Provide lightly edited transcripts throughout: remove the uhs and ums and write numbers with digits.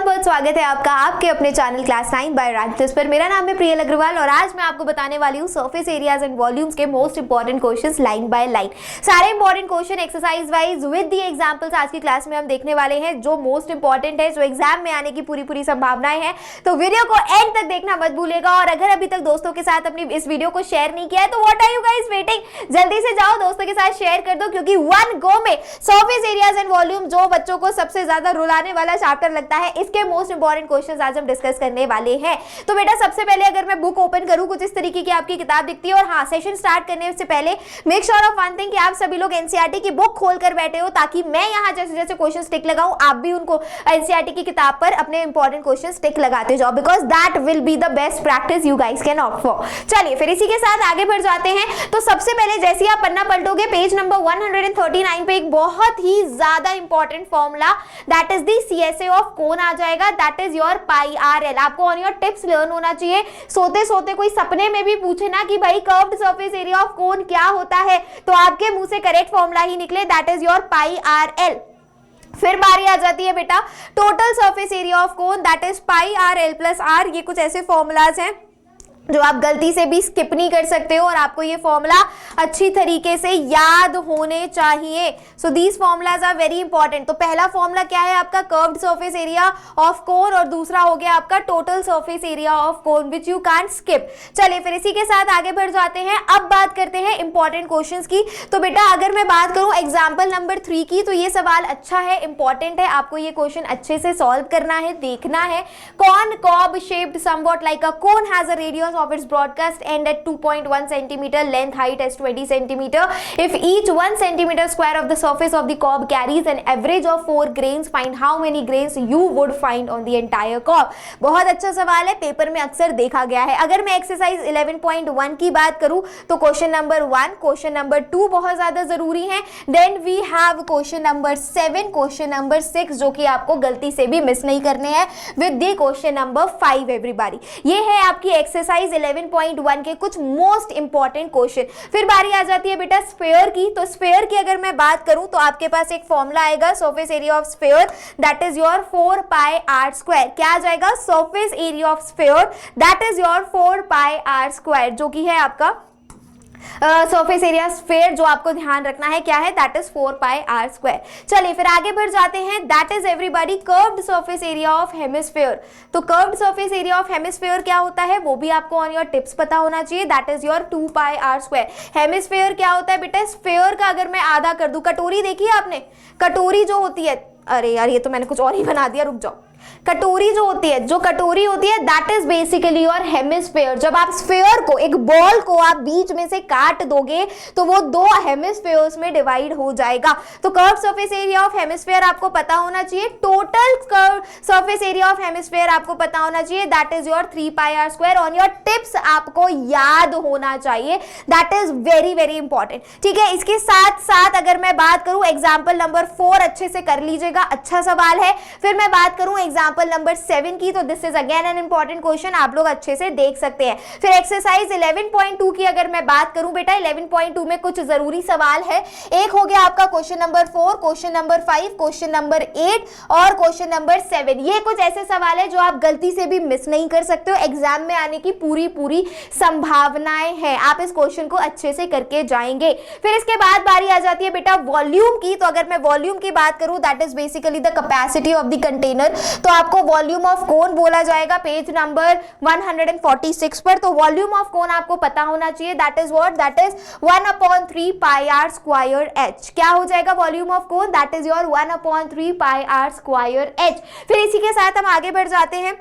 बहुत स्वागत है आपका आपके अपने चैनल क्लास 9 बाय राजदीप पर। मेरा नाम है प्रियल अग्रवाल और आज मैं आपको बताने वाली हूँ सरफेस एरियाज एंड वॉल्यूम्स के most important questions line by line. सारे important question exercise wise with the examples आज की क्लास में हम देखने वाले हैं, जो मोस्ट इंपॉर्टेंट है, जो एग्जाम में आने की पूरी संभावनाएं हैं। तो वीडियो को एंड तक देखना मत भूलिएगा और अगर अभी तक दोस्तों के साथ अपनी इस वीडियो को शेयर नहीं किया है तो what are you guys waiting, जल्दी से जाओ दोस्तों के साथ शेयर कर दो, क्योंकि वन गो में सरफेस एरियाज एंड वॉल्यूम जो बच्चों को सबसे ज्यादा रुलाने वाला चैप्टर लगता है, इसके मोस्ट इंपॉर्टेंट क्वेश्चंस आज हम डिस्कस करने वाले हैं। तो बेटा सबसे पहले अगर मैं बुक ओपन करूं, कुछ इस तरीके की आपकी किताब दिखती है। और हाँ, सेशन स्टार्ट करने से पहले make sure of one thing कि आप सभी लोग एनसीईआरटी की बुक खोलकर बैठे हो, ताकि मैं यहाँ जैसे जैसे क्वेश्चन टिक लगाऊं आप भी उनको एनसीईआरटी की किताब पर अपने इंपॉर्टेंट क्वेश्चन टिक लगाते जाओ, because that will be the best practice you guys can opt for. चलिए फिर इसी के साथ आगे बढ़ जाते हैं। तो सबसे पहले जैसे ही आप पन्ना पलटोगे, पेज नंबर 139 पे एक बहुत ही ज्यादा important formula that is the CSA of cone आ जाएगा, that is your pi are L. आपको ऑन योर टिप्स लर्न होना चाहिए। सोते सोते कोई सपने में भी पूछे ना कि भाई कर्व्ड सरफेस एरिया ऑफ कोन क्या होता है, तो आपके मुंह से करेक्ट फॉर्मूला ही निकले, that is your pi are l. फिर बारी आ जाती है बेटा total surface area of cone, that is pi are l plus r. ये कुछ ऐसे फॉर्मूलाज हैं जो आप गलती से भी स्किप नहीं कर सकते हो और आपको ये फॉर्मूला अच्छी तरीके से याद होने चाहिए। So these formulas are very important. तो पहला फॉर्मूला क्या है आपका, curved surface area of cone, और दूसरा हो गया आपका total surface area of cone which you can skip. चलिए फिर इसी के साथ आगे बढ़ जाते हैं। अब बात करते हैं इंपॉर्टेंट क्वेश्चंस की। तो बेटा अगर मैं बात करूं एग्जाम्पल नंबर 3 की, तो ये सवाल अच्छा है, इंपॉर्टेंट है, आपको ये क्वेश्चन अच्छे से सॉल्व करना है, देखना है। Corn cob shaped somewhat like a cone has a radius of its broadcast end at 2.1 centimeter, length height as 20 centimeter. If each 1 centimeter square of the surface of the cob carries an average of 4 grains, find how many grains you would find on the entire cob. बहुत अच्छा सवाल है, paper में अक्सर देखा गया है। अगर मैं एक्सरसाइज 11.1 की बात करूं तो क्वेश्चन नंबर 1, क्वेश्चन नंबर 2 बहुत ज्यादा जरूरी है। Then we have question number 7, question number 6 जो कि आपको गलती से भी मिस नहीं करने हैं, with the question number 5 everybody. ये है आपकी एक्सरसाइज 11.1 के कुछ मोस्ट इंपॉर्टेंट क्वेश्चन। फिर बारी आ जाती है बेटा स्फीयर की। तो स्फीयर की अगर मैं बात करूं तो आपके पास एक फॉर्मूला आएगा surface area of sphere, that is your 4 pi are square. क्या आ जाएगा, surface area of sphere that is your 4 pi are square, जो कि है आपका सरफेस एरिया स्फीयर। जो आपको ध्यान रखना है क्या है, that is 4 pi are square. चलिए फिर आगे बढ़ जाते हैं। That is everybody curved surface area of hemisphere. तो curved surface area of hemisphere क्या होता है वो भी आपको ऑन योर टिप्स पता होना चाहिए, that is your 2 pi are square. Hemisphere क्या होता है बेटा, स्फीयर का अगर मैं आधा कर दूं, कटोरी देखी है आपने, कटोरी जो होती है, अरे यार ये तो मैंने कुछ और ही बना दिया, रुक जाओ। कटोरी जो होती है, जो कटोरी होती है that is basically your hemisphere. जब आप स्फीयर को, एक बॉल को आप बीच में से काट दोगे तो वो 2 हेमिस्फीयर्स में डिवाइड हो जाएगा। तो curve surface area of hemisphere आपको पता होना चाहिए, total curve surface area of hemisphere आपको पता होना चाहिए, that is your 3 pi are square. On your tips आपको याद होना चाहिए, that is very very important. ठीक है, इसके साथ साथ अगर मैं बात करूं एग्जाम्पल नंबर 4 अच्छे से कर लीजिएगा, अच्छा सवाल है। फिर मैं बात करूं एग्जाम्पल नंबर 7 की, तो this is again an important question, आप लोग अच्छे से देख सकते हैं। फिर एक्सरसाइज 11.2 की अगर मैं बात करूं बेटा, 11.2 में कुछ जरूरी सवाल है। एक हो गया आपका question number 4, question number 5, question number 8 और क्वेश्चन नंबर 7। ये कुछ ऐसे सवाल है जो आप गलती से भी मिस नहीं कर सकते हो, एग्जाम में आने की पूरी संभावनाएं हैं, आप इस क्वेश्चन को अच्छे से करके जाएंगे। फिर इसके बाद बारी आ जाती है बेटा वॉल्यूम की। तो अगर मैं वॉल्यूम की बात करूं, that is basically the capacity of the container. तो आपको वॉल्यूम ऑफ कोन बोला जाएगा पेज नंबर 146 पर। तो वॉल्यूम ऑफ कोन आपको पता होना चाहिए, that is what, that is 1/3 pi are square h. क्या हो जाएगा volume of cone, that is your 1/3 pi are square h. फिर इसी के साथ हम आगे बढ़ जाते हैं।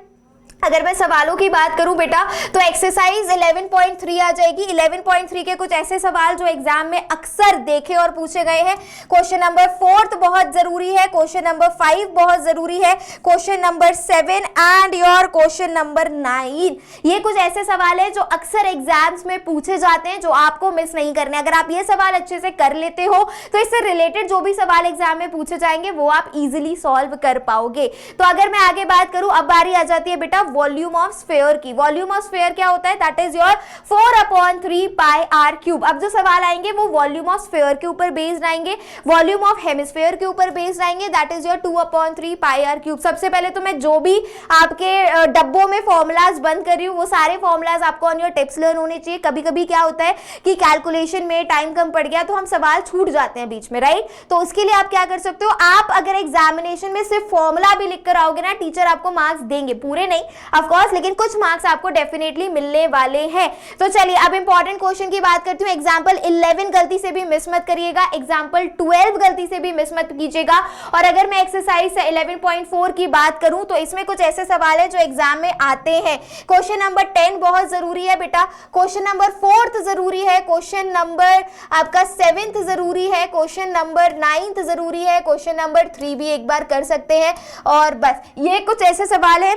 अगर मैं सवालों की बात करूं बेटा तो एक्सरसाइज 11.3 आ जाएगी। 11.3 के कुछ ऐसे सवाल जो एग्जाम में अक्सर देखे और पूछे गए हैं। क्वेश्चन नंबर 4 बहुत जरूरी है, क्वेश्चन नंबर 5 बहुत जरूरी है, question number 7 and your question number 9। ये कुछ ऐसे सवाल है जो अक्सर एग्जाम्स में पूछे जाते हैं, जो आपको मिस नहीं करने। अगर आप ये सवाल अच्छे से कर लेते हो तो इससे रिलेटेड जो भी सवाल एग्जाम में पूछे जाएंगे वो आप इजिली सॉल्व कर पाओगे। तो अगर मैं आगे बात करूं, अब बारी आ जाती है बेटा वॉल्यूम ऑफ स्फीयर की। वॉल्यूम ऑफ स्फीयर क्या होता है? That is your 4/3 pi r cube. अब जो सवाल आएंगे वो वॉल्यूम ऑफ स्फीयर के ऊपर बेस्ड आएंगे, वॉल्यूम ऑफ हेमिस्फीयर के ऊपर बेस्ड आएंगे, that is your 2/3 pi r cube. सबसे पहले तो मैं जो भी आपके डब्बों में फॉर्मूलाज बंद कर रही हूँ वो सारे फॉर्मूलाज आपको ऑन योर टिप्स लर्न होने चाहिए। कभी कभी क्या होता है कि कैलकुलेशन में टाइम कम पड़ गया तो हम सवाल छूट जाते हैं बीच में, राइट? तो उसके लिए आप क्या कर सकते हो, आप अगर एग्जामिनेशन में सिर्फ फॉर्मूला भी लिख कर आओगे ना, टीचर आपको मार्क्स देंगे, पूरे नहीं ऑफ कोर्स, लेकिन कुछ मार्क्स आपको डेफिनेटली मिलने वाले हैं। तो चलिए अब इंपॉर्टेंट क्वेश्चन की बात करती हूँ। एग्जाम्पल 11 गलती से भी मिस मत करिएगा, एग्जाम्पल 12 गलती से भी मिस मत कीजिएगा। और अगर मैं एक्सरसाइज 11.4 की बात करूं तो इसमें कुछ ऐसे सवाल है जो एग्जाम में आते हैं। क्वेश्चन नंबर 10 बहुत जरूरी है बेटा, क्वेश्चन नंबर 4 जरूरी है, क्वेश्चन नंबर आपका 7 जरूरी है, क्वेश्चन नंबर 9 जरूरी है, क्वेश्चन नंबर 3 भी एक बार कर सकते हैं। और बस ये कुछ ऐसे सवाल है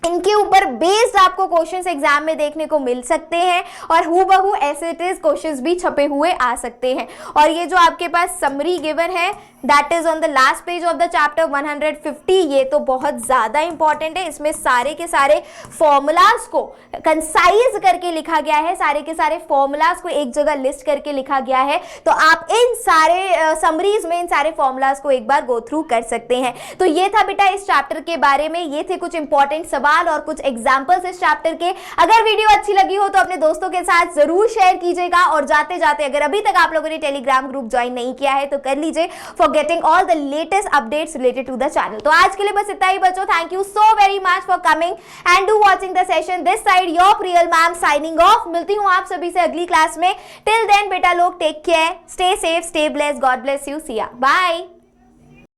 इनके ऊपर बेस्ड आपको क्वेश्चंस एग्जाम में देखने को मिल सकते हैं और हूबहू ऐसे इट इज क्वेश्चंस भी छपे हुए आ सकते हैं। और ये जो आपके पास समरी गिवन है that is on the last page of the chapter 150, ये तो बहुत ज्यादा इंपॉर्टेंट है। इसमें सारे के सारे फॉर्मूलाज को कंसाइज करके लिखा गया है, सारे के सारे फॉर्मूलाज को एक जगह लिस्ट करके लिखा गया है। तो आप इन सारे समरीज में इन सारे फॉर्मूलाज को एक बार गो थ्रू कर सकते हैं। तो ये था बेटा इस चैप्टर के बारे में, ये थे कुछ इंपॉर्टेंट सवाल और कुछ एग्जाम्पल्स इस चैप्टर के। अगर वीडियो अच्छी लगी हो तो अपने दोस्तों के साथ जरूर शेयर कीजिएगा और जाते जाते अगर अभी तक आप लोगों ने टेलीग्राम ग्रुप ज्वाइन नहीं किया है तो कर लीजिए for getting all the latest updates related to the channel. तो आज के लिए बस इतना ही बच्चों, thank you so very much for coming and do watching the session. This side your Priyal ma'am signing off. मिलती हूँ आप सभी से अगली क्लास में। टिल देन बेटा लोग take care, stay safe, stay blessed, God bless you, see ya, bye.